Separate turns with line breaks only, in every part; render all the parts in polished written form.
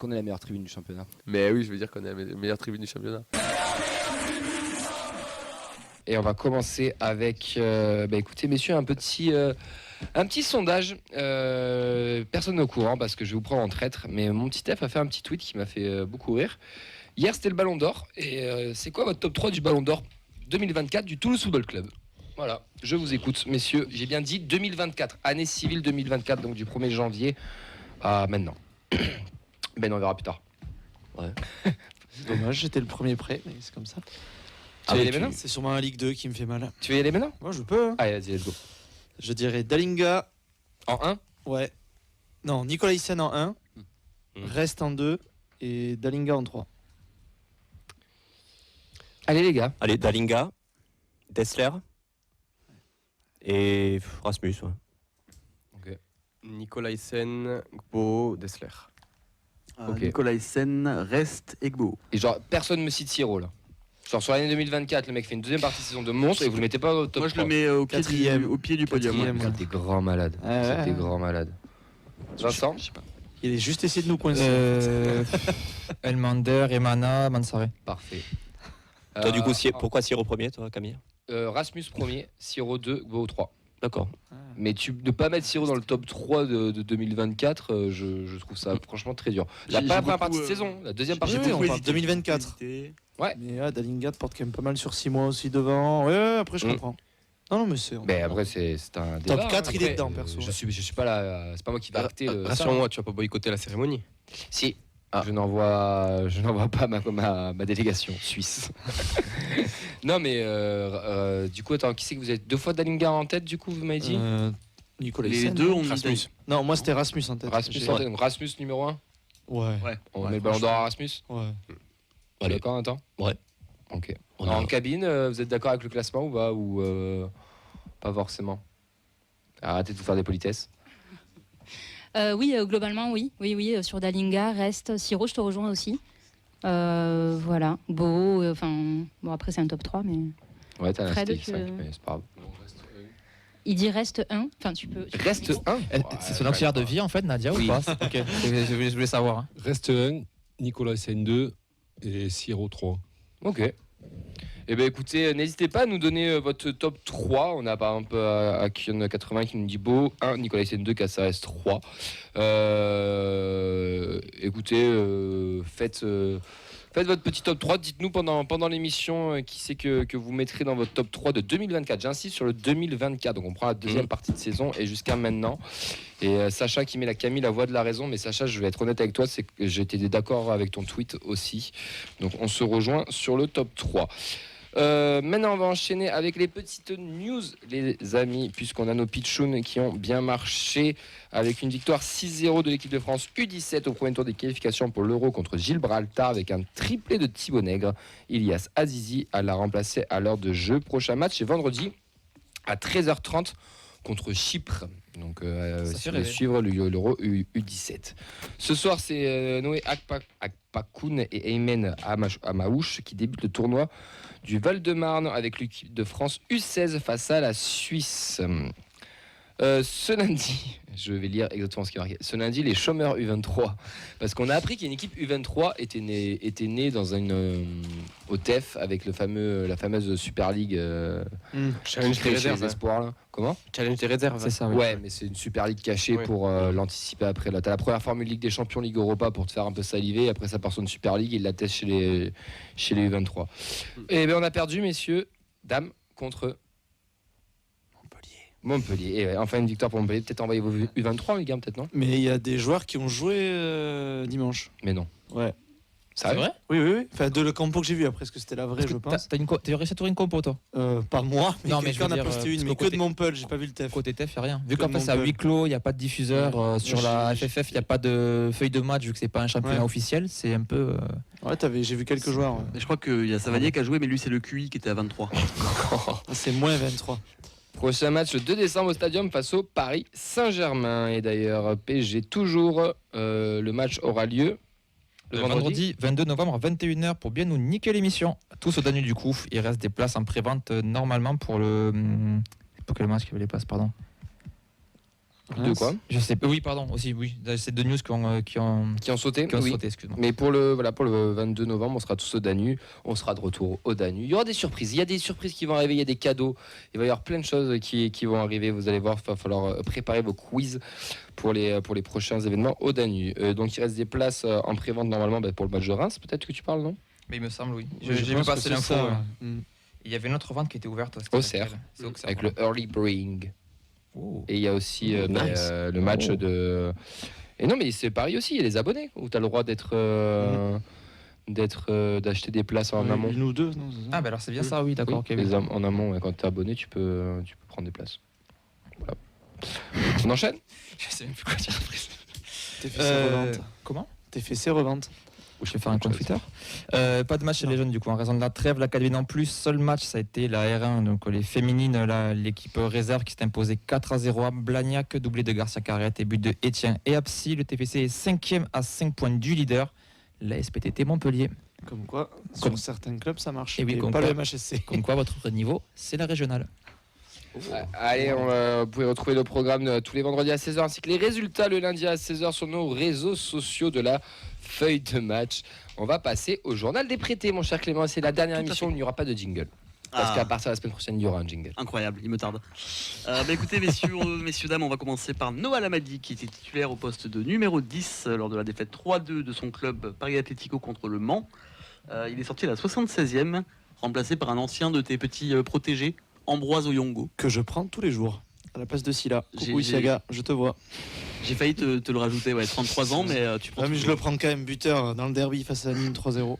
qu'on est la meilleure tribune du championnat.
Mais oui, je veux dire qu'on est la meilleure tribune du championnat.
Et on va commencer avec, écoutez messieurs, un petit sondage. Personne n'est au courant parce que je vais vous prendre en traître, mais mon petit F a fait un petit tweet qui m'a fait beaucoup rire. Hier c'était le Ballon d'Or, et c'est quoi votre top 3 du Ballon d'Or 2024 du Toulouse Football Club? Voilà, je vous écoute messieurs, j'ai bien dit 2024, année civile 2024, donc du 1er janvier à maintenant. Ben on verra plus tard.
Ouais. Dommage, j'étais le premier prêt, mais c'est comme ça.
Tu veux y aller maintenant?
C'est sûrement la Ligue 2 qui me fait mal.
Tu veux y aller maintenant?
Moi, je peux. Hein.
Allez, vas-y, let's go.
Je dirais Dalinga.
En 1?
Ouais. Non, Nicolas Hyssen en 1. Reste en 2. Et Dalinga en 3.
Allez les gars.
Allez, Dalinga, Dessler et Rasmus. Ouais.
Ok. Nicolas Hyssen, Gbo, Dessler.
Ok.
Nicolas Hyssen, Reste et Gbo.
Et genre, personne me cite Siro là. Genre sur l'année 2024, le mec fait une deuxième partie de saison de monstre et vous le mettez pas au top 3.
Moi je le mets au pied du podium.
C'est des grands malades. C'est des grands malades. Vincent,
Je sais pas. Il a juste essayé de nous coincer.
Elmander, Emana, Mansare.
parfait.
Toi, du coup, pourquoi Siro premier, toi, Camille?
Rasmus premier, Siro 2, Gbo 3.
D'accord.
Mais ne pas mettre Siro dans le top 3 de 2024, je trouve ça franchement très dur. Pas la première partie de saison, la deuxième partie de
Oui,
saison.
on parle 2024.
Ouais.
Mais Dalinga porte quand même pas mal sur 6 mois aussi devant. Ouais, après je comprends. Non, mais c'est.
Mais après, c'est un débat.
Top 4, il est
Après,
dedans, perso.
Je suis pas là, c'est pas moi qui vais acter le.
Rassure-moi, tu vas pas boycotter la cérémonie.
Si. Je n'envoie pas ma délégation suisse. Non mais du coup attends, qui c'est que vous êtes 2 fois Dalinga en tête du coup vous m'avez dit
Nicolas
Les
Hyssen.
deux ont mis
Rasmus. Non, moi c'était Rasmus en tête.
Rasmus en tête, donc Rasmus numéro 1.
Ouais.
On met le ballon d'or à Rasmus.
Ouais.
Allez.
D'accord Nathan?
Ouais.
Ok.
On
En
a-
cabine, vous êtes d'accord avec le classement ou pas, ou pas forcément? Arrêtez de vous faire des politesses.
Oui, globalement, oui. Oui, sur Dalinga, Reste, Siro, je te rejoins aussi. Voilà, Beau, bon après c'est un top 3, mais
Ouais, t'as un
Fred,
style 5, mais c'est pas grave.
il dit Reste 1. Enfin, tu peux.
Reste 1.
C'est son auxiliaire de vie en fait, Nadia,
Oui.
ou pas? Ok, je voulais savoir. Hein.
Reste 1, Nicolas Hyssen 2 et Siro 3.
Ok. Eh bien écoutez, n'hésitez pas à nous donner votre top 3. On a par exemple Akion 80 qui nous dit Beau 1, Nicolas Hyssen 2, Caceres 3. Écoutez, faites votre petit top 3. Dites-nous pendant l'émission qui c'est que vous mettrez dans votre top 3 de 2024. J'insiste sur le 2024. Donc on prend la deuxième partie de saison et jusqu'à maintenant. Et Sacha qui met la voix de la raison. Mais Sacha, je vais être honnête avec toi, c'est que j'étais d'accord avec ton tweet aussi. Donc on se rejoint sur le top 3. Maintenant on va enchaîner avec les petites news les amis, puisqu'on a nos pitchouns qui ont bien marché avec une victoire 6-0 de l'équipe de France U17 au premier tour des qualifications pour l'Euro contre Gibraltar avec un triplé de Thibaut Nègre. Ilyas Azizi l'a remplacé à l'heure de jeu. Prochain match c'est vendredi à 13h30 contre Chypre. Donc si vous voulez suivre l'Euro U17. Ce soir c'est Noé Akpakoun et Aymen Amaouche qui débutent le tournoi du Val-de-Marne avec l'équipe de France U16 face à la Suisse. Ce lundi, je vais lire exactement ce qui est marqué. Ce lundi, les chômeurs U23, parce qu'on a appris qu'une équipe U23 était née dans au TEF avec la fameuse Super League.
Challenge des réserves.
Les espoirs, là. Comment?
Challenge des réserves.
C'est ça, oui.
Ouais, mais c'est une Super League cachée pour l'anticiper après. Là, t'as la première formule Ligue des Champions, Ligue Europa pour te faire un peu saliver. Après, ça part sur une Super League et ils la testent chez les U23. Et bien, on a perdu, messieurs, dames, contre Montpellier. Et ouais, enfin une victoire pour Montpellier. Peut-être envoyer vos U23 les gars, peut-être non?
Mais il y a des joueurs qui ont joué dimanche.
Mais non.
Ouais.
C'est vrai?
Oui. Enfin, de le compo que j'ai vu, après, est-ce que c'était la vraie, je pense.
T'as réussi à trouver une compo, toi?
Pas moi, mais
Non, mais je
quelqu'un
veux
en a
dire,
posté une,
parce
mais
que
que de Montpellier, j'ai pas vu le TEF.
Côté TEF, il n'y a rien. Vu
Comme
qu'en fait, c'est à
Montpellier.
huis clos, il n'y a pas de diffuseur. Sur la FFF, il n'y a pas de feuille de match, vu que c'est pas un championnat officiel. C'est un peu.
Ouais, j'ai vu quelques joueurs. Ouais.
Mais je crois qu'il y a Savanier qui a joué, mais lui c'est le QI qui était à 23.
C'est moins 23.
Prochain match le 2 décembre au Stadium face au Paris Saint-Germain. Et d'ailleurs, PSG toujours. Le match aura lieu le
vendredi 22 novembre à 21h pour bien nous niquer l'émission. Tous au Danube du coup. Il reste des places en pré-vente normalement pour le. Pour quel match qu'il y avait les places, pardon?
De quoi
Je sais pas. Oui, pardon, aussi, oui. C'est deux news qui ont
sauté.
qui ont
Oui.
sauté, excuse-moi.
Mais pour le 22 novembre, on sera tous au Danu. On sera de retour au Danu. Il y aura des surprises. Il y a des surprises qui vont arriver. Il y a des cadeaux. Il va y avoir plein de choses qui vont arriver. Vous allez voir, il va falloir préparer vos quiz pour les prochains événements au Danu. Donc il reste des places en pré-vente normalement pour le match de Reims. Peut-être que tu parles, non?
Mais il me semble, oui.
Oui,
J'ai vu
pense
passer
que
l'info.
c'est ça, ouais.
Il y avait une autre vente qui était ouverte.
Au Cerf.
C'est Auxerre,
Avec le
voilà.
early brewing.
Oh.
Et il y a aussi
Nice.
le match de. Et non, mais c'est pareil aussi. Il y a les abonnés où tu as le droit d'acheter des places en amont.
Une ou deux, non, c'est ça.
Ah, bah alors c'est bien ça, oui, d'accord. ok, oui.
En amont, ouais, quand tu es abonné, tu peux prendre des places. Voilà. On enchaîne?
Je sais même plus quoi dire après.
Tes fessées revantes.
Comment?
Tes fessées revantes.
Je vais faire un compte Twitter. Pas de match chez les jeunes du coup, en raison de la trêve, l'Académie non plus. Seul match, ça a été la R1, donc les féminines, l'équipe réserve qui s'est imposée 4-0 à Blagnac, doublé de Garcia Carrette et but de Etienne et Apsi. Le TFC est 5e à 5 points du leader, la SPTT Montpellier.
Comme quoi,
Comme-
sur certains clubs, ça marche.
Et oui, comme
pas
quoi.
le MHSC.
Comme quoi, votre niveau, c'est la régionale.
Allez, vous pouvez retrouver le programme tous les vendredis à 16h ainsi que les résultats le lundi à 16h sur nos réseaux sociaux de la feuille de match. On va passer au journal des prêtés, mon cher Clément. C'est la dernière
Tout à
émission où
fait.
il n'y aura pas de jingle. Parce
Ah.
qu'à partir de la semaine prochaine, il y aura un jingle.
Incroyable, il me tarde. Écoutez, messieurs, dames, on va commencer par Noah Lamadi, qui était titulaire au poste de numéro 10 lors de la défaite 3-2 de son club Paris Atlético contre le Mans. Il est sorti à la 76e, remplacé par un ancien de tes petits protégés, Ambroise Oyongo.
Que je prends tous les jours. À la place de Silla.
J'ai-
Coucou Isiaga, je te vois.
J'ai failli te le rajouter, ouais, 33 ans, mais tu prends.
Ah, mais je
toujours.
le prends quand même buteur dans le derby face à Nîmes 3-0.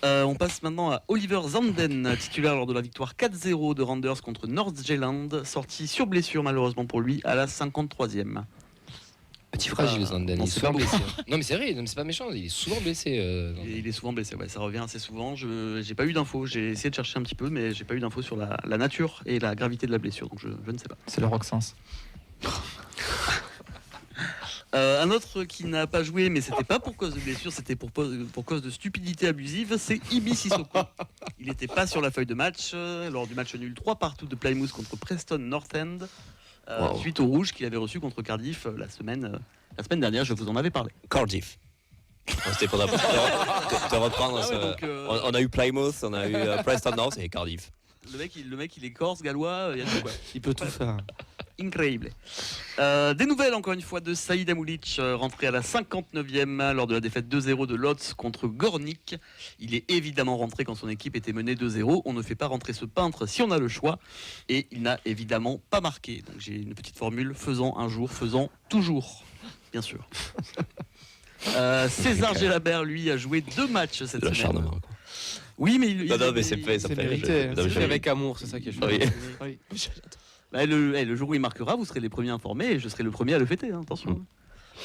On passe maintenant à Oliver Zanden, titulaire lors de la victoire 4-0 de Randers contre North-Zealand, sorti sur blessure malheureusement pour lui à la 53e.
Petit fragile, Zanden.
on
Il est
sait
souvent
pas
blessé. Non, mais c'est vrai, c'est pas méchant. Il est souvent blessé. Zanden.
Il est souvent blessé, ouais, ça revient assez souvent. Je j'ai pas eu d'infos, j'ai essayé de chercher un petit peu, mais j'ai pas eu d'infos sur la nature et la gravité de la blessure, donc je ne sais pas.
C'est le Roxens.
Un autre qui n'a pas joué, mais c'était pas pour cause de blessure, c'était pour cause de stupidité abusive, c'est Ibi Sissoko. Il n'était pas sur la feuille de match lors du match nul 3-2 de Plymouth contre Preston North End,
Wow.
suite au rouge qu'il avait reçu contre Cardiff la semaine dernière, je vous en avais parlé.
Cardiff. C'était pour te reprendre.
Ah ouais, donc,
On a eu Plymouth, on a eu Preston North et Cardiff.
le mec il est corse, gallois, il y a tout quoi.
Il peut tout faire.
Incroyable. Des nouvelles encore une fois de Saïd Amoulic, rentré à la 59e lors de la défaite 2-0 de Lotz contre Gornik. Il est évidemment rentré quand son équipe était menée 2-0. On ne fait pas rentrer ce peintre si on a le choix. Et il n'a évidemment pas marqué. Donc j'ai une petite formule, faisant un jour, faisant toujours. Bien sûr. César Gelabert, lui, a joué 2 matchs cette
De
semaine.
l'acharnement, quoi.
Oui, mais il...
Non, non, mais c'est fait, ça
c'est
fait.
mérité,
Non, mais
C'est
je-
avec amour, c'est ça qui est chouette.
Oui.
Oui.
Le jour où il marquera, vous serez les premiers informés et je serai le premier à le fêter, hein, attention.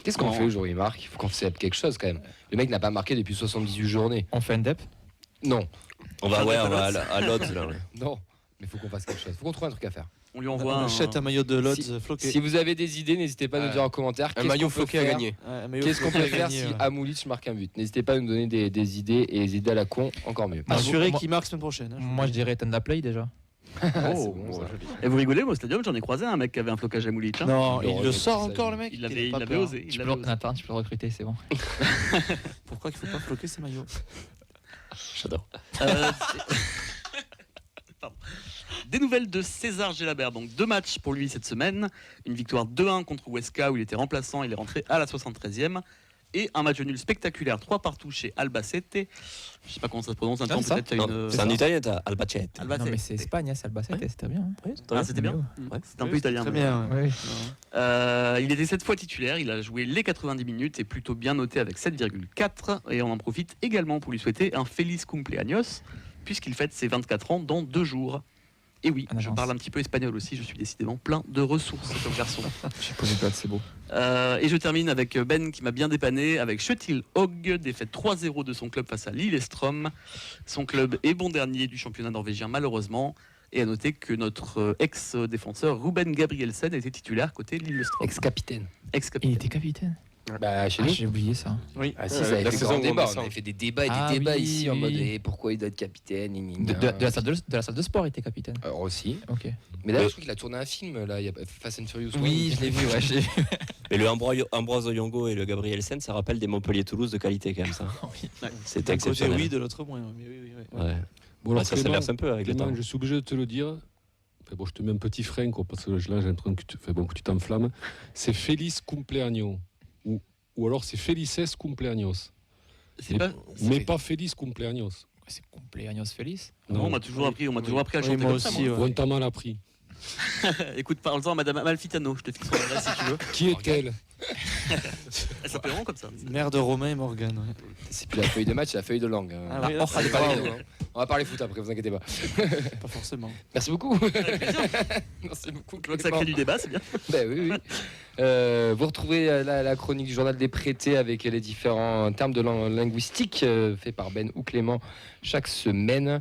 Qu'est-ce qu'on
Non.
fait le jour où il marque? Il faut qu'on fasse quelque chose quand même. Le mec n'a pas marqué depuis 78 journées.
On fait un dep.
Non,
On va à Lodz, là. ouais.
non. Mais il faut qu'on fasse quelque chose. Il faut qu'on trouve un truc à faire.
On lui
On
envoie un...
achète un maillot de Lodz
Si-
floqué.
Si vous avez des idées, n'hésitez pas à nous dire en commentaire.
Un
qu'est-ce
maillot
qu'on peut
floqué à
faire.
gagner.
Ouais, un maillot
Qu'est-ce qu'on
floqué
peut
à
faire
gagner,
si
ouais.
Amoulic marque un but? N'hésitez pas à nous donner des idées et des idées à la con, encore mieux.
Ah,
Assuré
moi-
qu'il marque semaine prochaine. hein, je
Moi, je dirais Tenda Play déjà.
Ah, c'est
Oh,
bon, ça.
Et vous rigolez, moi au stadium, j'en ai croisé un mec qui avait un flocage à Moulich. hein.
Non,
Il
il
aurait
le
mis
sort
ça,
encore le mec.
Il
n'a
avait,
pas
il avait
peur.
osé.
Tu
Il
peux,
avait osé.
Nathan, tu peux le recruter, c'est bon.
Pourquoi il faut pas floquer ses maillots?
J'adore.
Euh, Pardon. Des nouvelles de César Gelabert, donc 2 matchs pour lui cette semaine, une victoire 2-1 contre Huesca où il était remplaçant, il est rentré à la 73e, et un match nul spectaculaire 3-3 chez Albacete, je sais pas comment ça se prononce, un temps
ça.
peut-être t'as
Non,
une...
C'est en italien, t'as Albacete.
Albacete.
Non, mais c'est Espagne, hein, c'est Albacete,
Ouais.
c'était bien. hein.
Oui,
Ah, c'était bien.
Ouais.
C'est un peu italien.
Très
mais-
bien. ouais.
Oui.
Il était 7 fois titulaire, il a joué les 90 minutes et plutôt bien noté avec 7,4, et on en profite également pour lui souhaiter un Feliz cumpleaños, puisqu'il fête ses 24 ans dans 2 jours. Et oui,
En
je
avance.
parle un petit peu espagnol aussi, je suis décidément plein de ressources comme garçon.
J'ai posé pas, c'est beau.
Et je termine avec Ben qui m'a bien dépanné, avec Schutil Hogg, défaite 3-0 de son club face à Lillestrøm. Son club est bon dernier du championnat norvégien malheureusement. Et à noter que notre ex-défenseur Ruben Gabrielsen était titulaire côté Lillestrøm.
Ex-capitaine.
Il
Ex-capitaine.
était capitaine.
Bah, chez nous.
J'ai oublié ça.
Oui.
Ah si, ça avait
la
fait
saison
grand
où on
débat.
met ça.
On avait fait des débats et des
Ah
débats
oui,
ici en mode
oui.
pourquoi il doit être capitaine.
De la salle de sport, il était capitaine.
Aussi.
Ok.
Mais d'ailleurs, je crois qu'il a tourné un film là, il y a Fast and Furious.
Oui, je l'ai vu, ouais.
Et le Ambroise Oyongo et le Gabriel Sen, ça rappelle des Montpellier-Toulouse de qualité quand même ça. C'était
D'un côté
exceptionnel.
oui, de l'autre moins. Mais oui.
Ouais.
Bon, alors,
Ça
Clément,
s'inverse un peu avec le
Clément,
temps.
je suis obligé de te le dire. Enfin, bon, je te mets un petit frein, quoi, parce que là, j'ai l'impression que tu t'enflammes. C'est Feliz cumpleaños. Ou alors c'est Felices cumpleaños.
C'est pas.
Mais pas Feliz cumpleaños.
C'est cumpleaños feliz.
Non, on m'a toujours appris à le chanter
moi
comme ça.
aussi.
moi.
Ouais.
Ou t'as mal appris.
Écoute, parle-en à Madame Amalfitano, je te fixe son adresse si tu veux.
Qui est-elle?
Elle s'appelle vraiment comme ça.
Mère de Romain et Morgane. Ouais.
C'est plus la feuille de match, c'est la feuille de langue. Hein.
Ah oui, là,
Allez,
c'est
parlez
grave.
nous, hein. On va parler foot après, vous inquiétez pas.
Pas forcément.
Merci beaucoup.
Avec plaisir.
Merci beaucoup.
Je vois que ça crée du débat, c'est bien.
Ben oui, oui. Vous retrouvez la chronique du journal des prêtés avec les différents termes de linguistique faits par Ben ou Clément chaque semaine.